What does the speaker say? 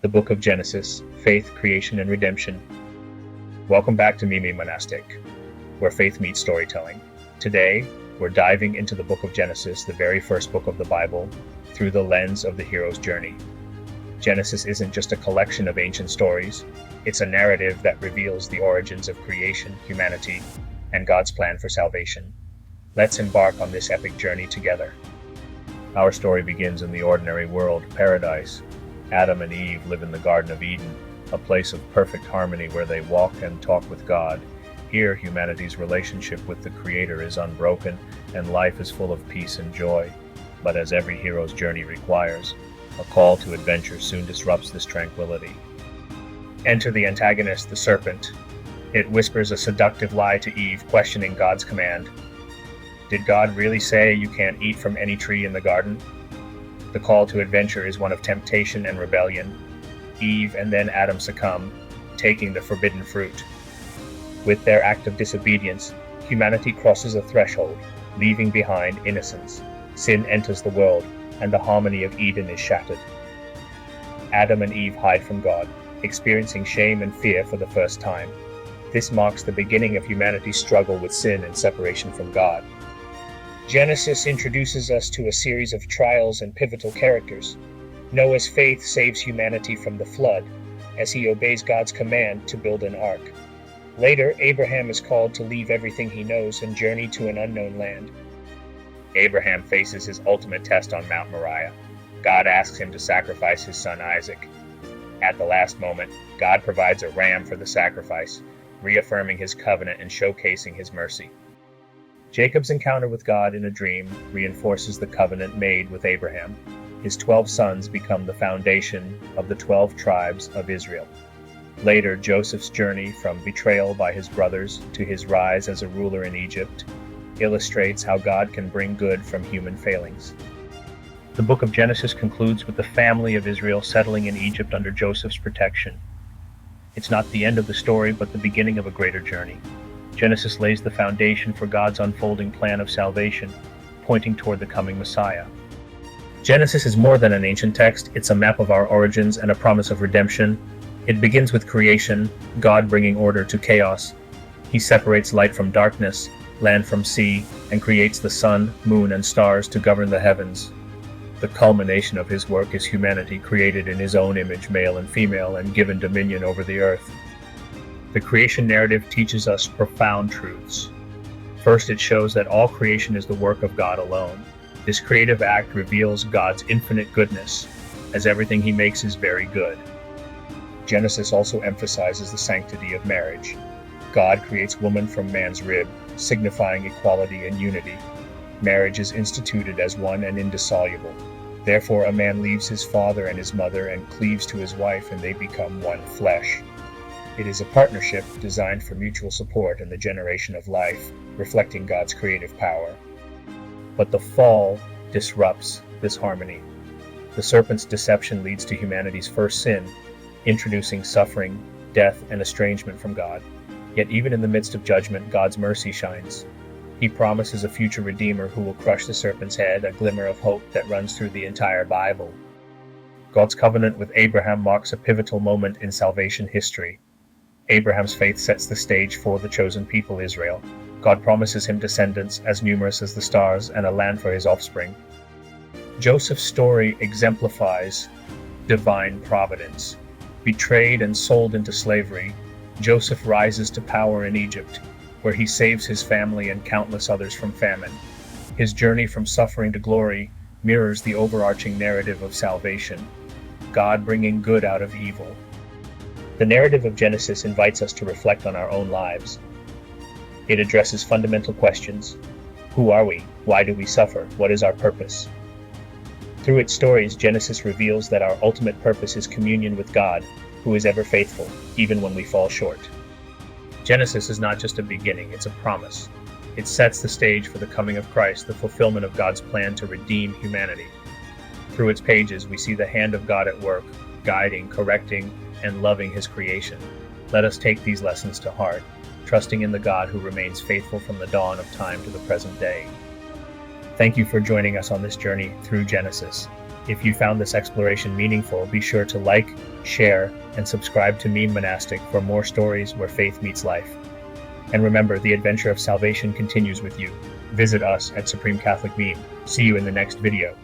the book of Genesis, faith, creation, and redemption. Welcome back to Mimi Monastic, where faith meets storytelling. Today, we're diving into the book of Genesis, the very first book of the Bible, through the lens of the hero's journey. Genesis isn't just a collection of ancient stories, it's a narrative that reveals the origins of creation, humanity, and God's plan for salvation. Let's embark on this epic journey together. Our story begins in the ordinary world, paradise. Adam and Eve live in the Garden of Eden, a place of perfect harmony where they walk and talk with God. Here, humanity's relationship with the Creator is unbroken, and life is full of peace and joy. But as every hero's journey requires, a call to adventure soon disrupts this tranquility. Enter the antagonist, the serpent. It whispers a seductive lie to Eve, questioning God's command. Did God really say you can't eat from any tree in the garden? The call to adventure is one of temptation and rebellion. Eve and then Adam succumb, taking the forbidden fruit. With their act of disobedience, humanity crosses a threshold, leaving behind innocence. Sin enters the world, and the harmony of Eden is shattered. Adam and Eve hide from God, experiencing shame and fear for the first time. This marks the beginning of humanity's struggle with sin and separation from God. Genesis introduces us to a series of trials and pivotal characters. Noah's faith saves humanity from the flood, as he obeys God's command to build an ark. Later, Abraham is called to leave everything he knows and journey to an unknown land. Abraham faces his ultimate test on Mount Moriah. God asks him to sacrifice his son Isaac. At the last moment, God provides a ram for the sacrifice, reaffirming his covenant and showcasing his mercy. Jacob's encounter with God in a dream reinforces the covenant made with Abraham. His 12 sons become the foundation of the 12 tribes of Israel. Later, Joseph's journey from betrayal by his brothers to his rise as a ruler in Egypt illustrates how God can bring good from human failings. The book of Genesis concludes with the family of Israel settling in Egypt under Joseph's protection. It's not the end of the story, but the beginning of a greater journey. Genesis lays the foundation for God's unfolding plan of salvation, pointing toward the coming Messiah. Genesis is more than an ancient text, it's a map of our origins and a promise of redemption. It begins with creation, God bringing order to chaos. He separates light from darkness, land from sea, and creates the sun, moon, and stars to govern the heavens. The culmination of his work is humanity created in his own image, male and female, and given dominion over the earth. The creation narrative teaches us profound truths. First, it shows that all creation is the work of God alone. This creative act reveals God's infinite goodness, as everything he makes is very good. Genesis also emphasizes the sanctity of marriage. God creates woman from man's rib, signifying equality and unity. Marriage is instituted as one and indissoluble. Therefore, a man leaves his father and his mother and cleaves to his wife, and they become one flesh. It is a partnership designed for mutual support and the generation of life, reflecting God's creative power. But the fall disrupts this harmony. The serpent's deception leads to humanity's first sin, introducing suffering, death, and estrangement from God. Yet even in the midst of judgment, God's mercy shines. He promises a future Redeemer who will crush the serpent's head, a glimmer of hope that runs through the entire Bible. God's covenant with Abraham marks a pivotal moment in salvation history. Abraham's faith sets the stage for the chosen people, Israel. God promises him descendants as numerous as the stars and a land for his offspring. Joseph's story exemplifies divine providence. Betrayed and sold into slavery, Joseph rises to power in Egypt, where he saves his family and countless others from famine. His journey from suffering to glory mirrors the overarching narrative of salvation, God bringing good out of evil. The narrative of Genesis invites us to reflect on our own lives. It addresses fundamental questions. Who are we? Why do we suffer? What is our purpose? Through its stories, Genesis reveals that our ultimate purpose is communion with God, who is ever faithful, even when we fall short. Genesis is not just a beginning, it's a promise. It sets the stage for the coming of Christ, the fulfillment of God's plan to redeem humanity. Through its pages, we see the hand of God at work, guiding, correcting, and loving his creation. Let us take these lessons to heart, trusting in the God who remains faithful from the dawn of time to the present day. Thank you for joining us on this journey through Genesis. If you found this exploration meaningful, be sure to like, share, and subscribe to Meme Monastic for more stories where faith meets life. And remember, the adventure of salvation continues with you. Visit us at Supreme Catholic Meme. See you in the next video.